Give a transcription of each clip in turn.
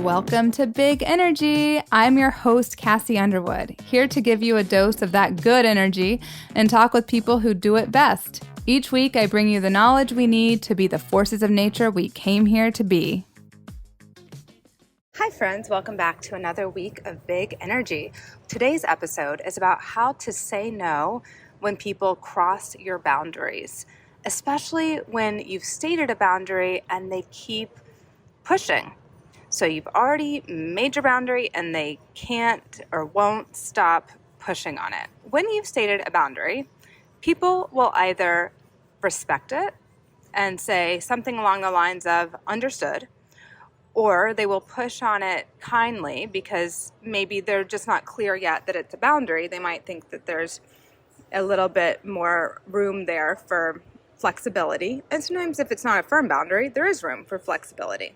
welcome to Big Energy. I'm your host, Kassi Underwood, here to give you a dose of that good energy and talk with people who do it best. Each week, I bring you the knowledge we need to be the forces of nature we came here to be. Hi friends, welcome back to another week of Big Energy. Today's episode is about how to say no when people cross your boundaries, especially when you've stated a boundary and they keep pushing. So you've already made your boundary and they can't or won't stop pushing on it. When you've stated a boundary, people will either respect it and say something along the lines of understood, or they will push on it kindly because maybe they're just not clear yet that it's a boundary. They might think that there's a little bit more room there for flexibility. And sometimes if it's not a firm boundary, there is room for flexibility.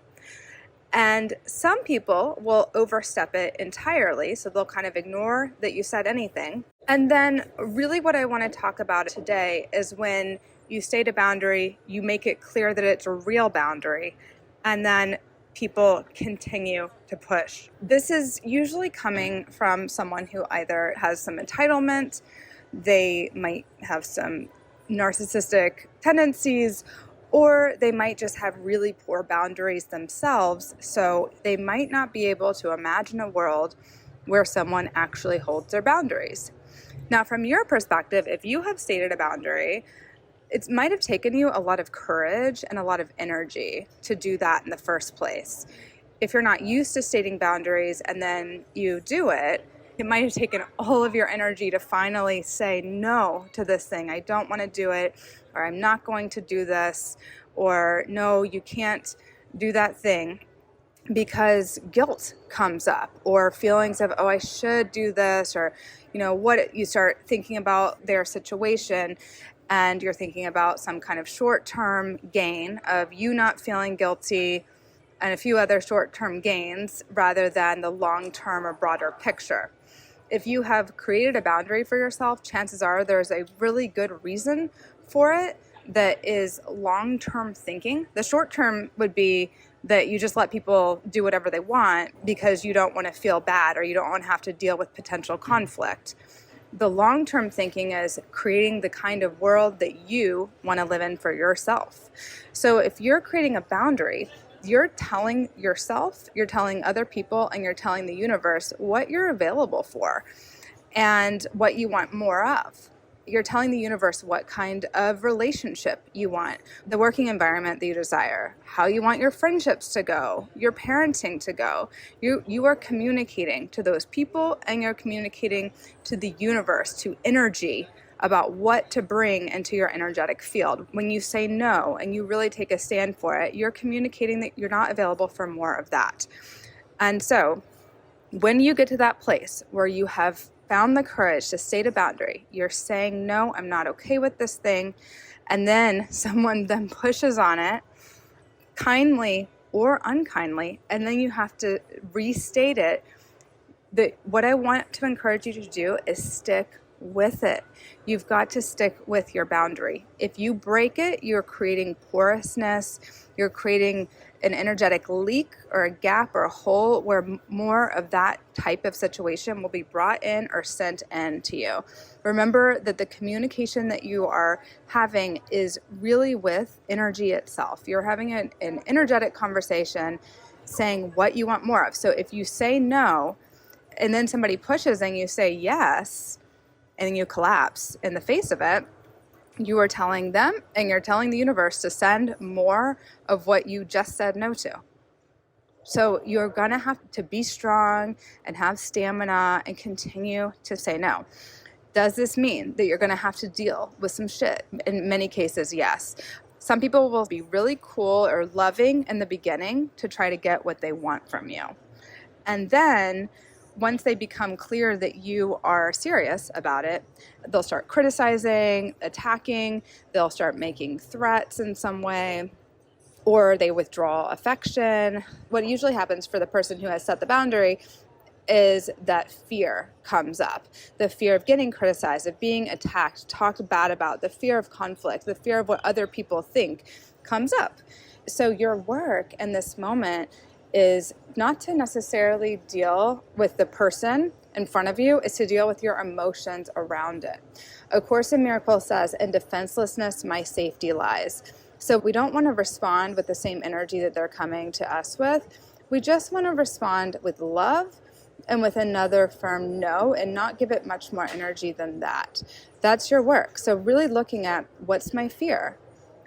And some people will overstep it entirely, so they'll kind of ignore that you said anything. And then really what I want to talk about today is when you state a boundary, you make it clear that it's a real boundary, and then people continue to push. This is usually coming from someone who either has some entitlement, they might have some narcissistic tendencies, or they might just have really poor boundaries themselves, so they might not be able to imagine a world where someone actually holds their boundaries. Now, from your perspective, if you have stated a boundary, it might have taken you a lot of courage and a lot of energy to do that in the first place. If you're not used to stating boundaries and then you do it, it might have taken all of your energy to finally say no to this thing. I don't want to do it, or I'm not going to do this, or no, you can't do that thing, because guilt comes up, or feelings of, oh, I should do this, or what you start thinking about their situation, and you're thinking about some kind of short-term gain of you not feeling guilty and a few other short-term gains rather than the long-term or broader picture. If you have created a boundary for yourself, chances are there's a really good reason for it that is long-term thinking. The short-term would be that you just let people do whatever they want because you don't want to feel bad or you don't want to have to deal with potential conflict. The long-term thinking is creating the kind of world that you want to live in for yourself. So if you're creating a boundary, you're telling yourself, you're telling other people, and you're telling the universe what you're available for and what you want more of. You're telling the universe what kind of relationship you want, the working environment that you desire, how you want your friendships to go, your parenting to go. You are communicating to those people, and you're communicating to the universe, to energy, about what to bring into your energetic field. When you say no and you really take a stand for it, you're communicating that you're not available for more of that. And so when you get to that place where you have found the courage to state a boundary, you're saying, no, I'm not okay with this thing, and then someone then pushes on it, kindly or unkindly, and then you have to restate it, that what I want to encourage you to do is stick with it. You've got to stick with your boundary. If you break it, you're creating porousness, you're creating an energetic leak or a gap or a hole where more of that type of situation will be brought in or sent in to you. Remember that the communication that you are having is really with energy itself. You're having an energetic conversation saying what you want more of. So if you say no and then somebody pushes and you say yes, and you collapse in the face of it, you are telling them and you're telling the universe to send more of what you just said no to. So you're going to have to be strong and have stamina and continue to say no. Does this mean that you're going to have to deal with some shit? In many cases, yes. Some people will be really cool or loving in the beginning to try to get what they want from you. And then once they become clear that you are serious about it, they'll start criticizing, attacking, they'll start making threats in some way, or they withdraw affection. What usually happens for the person who has set the boundary is that fear comes up. The fear of getting criticized, of being attacked, talked bad about, the fear of conflict, the fear of what other people think comes up. So your work in this moment is not to necessarily deal with the person in front of you, is to deal with your emotions around it. A Course in Miracles says, in defenselessness, my safety lies. So we don't want to respond with the same energy that they're coming to us with. We just want to respond with love and with another firm no, and not give it much more energy than that. That's your work. So really looking at what's my fear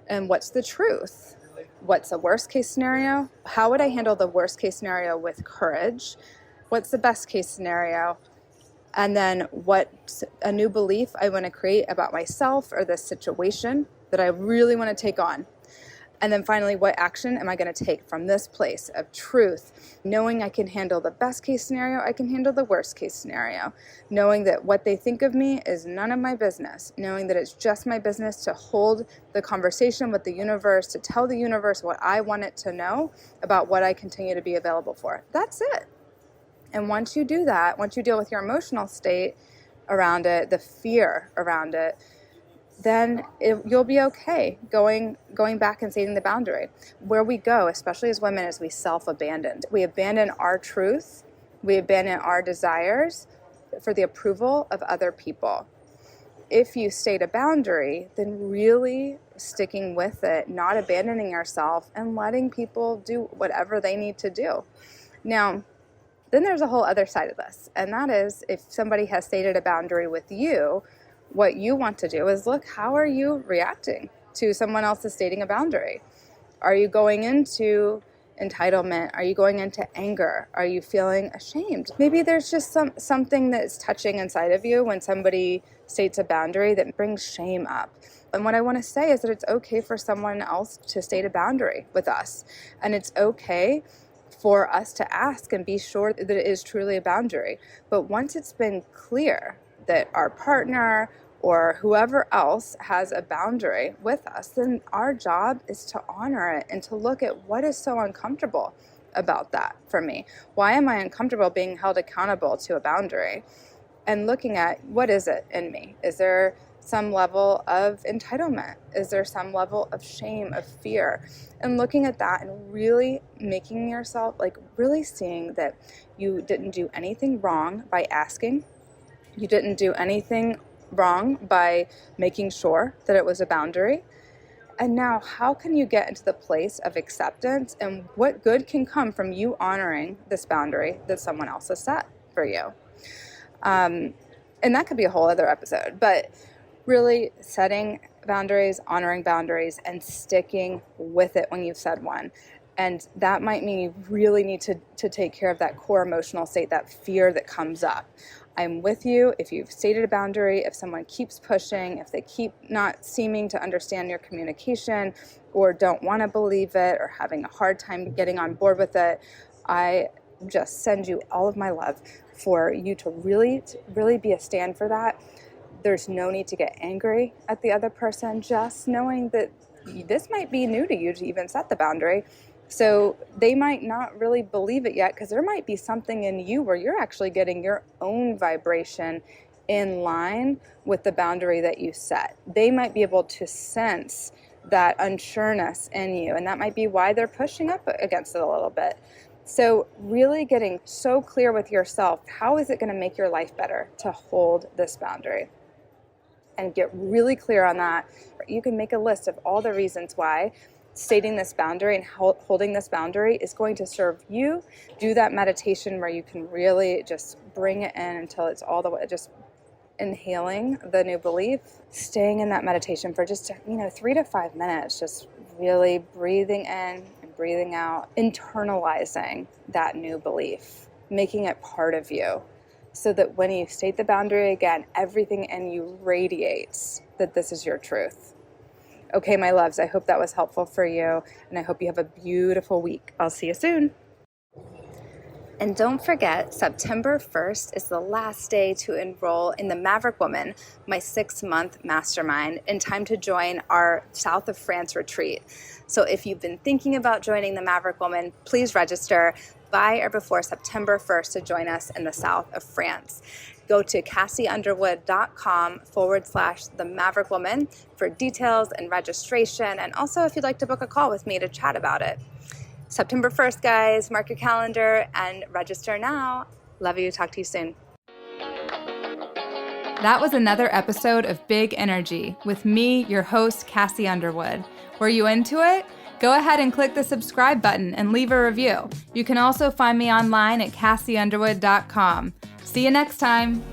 and what's the truth. What's the worst case scenario? How would I handle the worst case scenario with courage? What's the best case scenario? And then what's a new belief I want to create about myself or this situation that I really want to take on? And then finally, what action am I going to take from this place of truth, knowing I can handle the best case scenario, I can handle the worst case scenario, knowing that what they think of me is none of my business, knowing that it's just my business to hold the conversation with the universe, to tell the universe what I want it to know about what I continue to be available for. That's it. And once you do that, once you deal with your emotional state around it, the fear around it, then you'll be okay going back and stating the boundary. Where we go, especially as women, is we self-abandon. We abandon our truth. We abandon our desires for the approval of other people. If you state a boundary, then really sticking with it, not abandoning yourself, and letting people do whatever they need to do. Now, then there's a whole other side of this, and that is if somebody has stated a boundary with you, what you want to do is look, how are you reacting to someone else stating a boundary? Are you going into entitlement? Are you going into anger? Are you feeling ashamed? Maybe there's just something that's touching inside of you when somebody states a boundary that brings shame up. And what I want to say is that it's okay for someone else to state a boundary with us. And it's okay for us to ask and be sure that it is truly a boundary. But once it's been clear that our partner or whoever else has a boundary with us, then our job is to honor it and to look at what is so uncomfortable about that for me. Why am I uncomfortable being held accountable to a boundary? And looking at what is it in me? Is there some level of entitlement? Is there some level of shame, of fear? And looking at that and really making yourself, really seeing that you didn't do anything wrong by asking. You didn't do anything wrong by making sure that it was a boundary. And now, how can you get into the place of acceptance, and what good can come from you honoring this boundary that someone else has set for you? And that could be a whole other episode, but really setting boundaries, honoring boundaries, and sticking with it when you've said one. And that might mean you really need to take care of that core emotional state, that fear that comes up. I'm with you if you've stated a boundary, if someone keeps pushing, if they keep not seeming to understand your communication or don't want to believe it or having a hard time getting on board with it. I just send you all of my love for you to really be a stand for that. There's no need to get angry at the other person, just knowing that this might be new to you to even set the boundary. So they might not really believe it yet because there might be something in you where you're actually getting your own vibration in line with the boundary that you set. They might be able to sense that unsureness in you, and that might be why they're pushing up against it a little bit. So really getting so clear with yourself, how is it going to make your life better to hold this boundary? And get really clear on that. You can make a list of all the reasons why stating this boundary and holding this boundary is going to serve you. Do that meditation where you can really just bring it in until it's all the way, just inhaling the new belief, staying in that meditation for just 3 to 5 minutes, just really breathing in and breathing out, internalizing that new belief, making it part of you, so that when you state the boundary again, everything in you radiates that this is your truth. Okay, my loves, I hope that was helpful for you, and I hope you have a beautiful week. I'll see you soon. And don't forget, September 1st is the last day to enroll in the Maverick Woman, my 6-month mastermind, in time to join our South of France retreat. So if you've been thinking about joining the Maverick Woman, please register by or before September 1st to join us in the South of France. Go to kassiunderwood.com/the Maverick Woman for details and registration, and also if you'd like to book a call with me to chat about it. September 1st, guys. Mark your calendar and register now. Love you. Talk to you soon. That was another episode of Big Energy with me, your host, Kassi Underwood. Were you into it? Go ahead and click the subscribe button and leave a review. You can also find me online at KassiUnderwood.com. See you next time.